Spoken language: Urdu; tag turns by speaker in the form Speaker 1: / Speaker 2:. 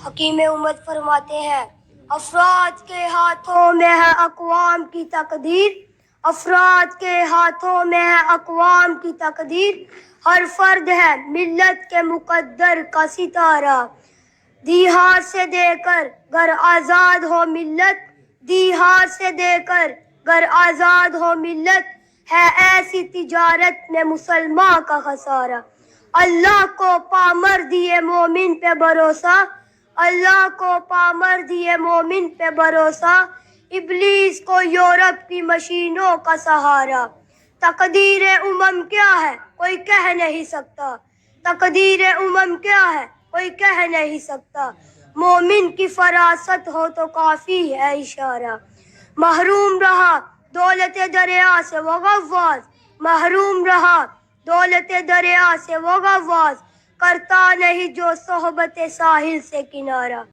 Speaker 1: حکیم امت فرماتے ہیں افراد کے ہاتھوں میں ہے اقوام کی تقدیر، افراد کے ہاتھوں میں ہے اقوام کی تقدیر، ہر فرد ہے ملت کے مقدر کا ستارہ، دی ہاتھ سے دے کر گر آزاد ہو ملت، دی ہاتھ سے دے کر گر آزاد ہو ملت، ہے ایسی تجارت میں مسلمان کا خسارہ۔ اللہ کو پامر دیے مومن پہ بھروسہ، اللہ کو پامر دیے مومن پہ بھروسہ، ابلیس کو یورپ کی مشینوں کا سہارا۔ تقدیر امم کیا ہے کوئی کہہ نہیں سکتا، تقدیر امم کیا ہے کوئی کہہ نہیں سکتا، مومن کی فراست ہو تو کافی ہے اشارہ۔ محروم رہا دولت دریا سے وہ غواص، محروم رہا دولت دریا سے وہ غواص، کرتا نہیں جو صحبت ساحل سے کنارہ۔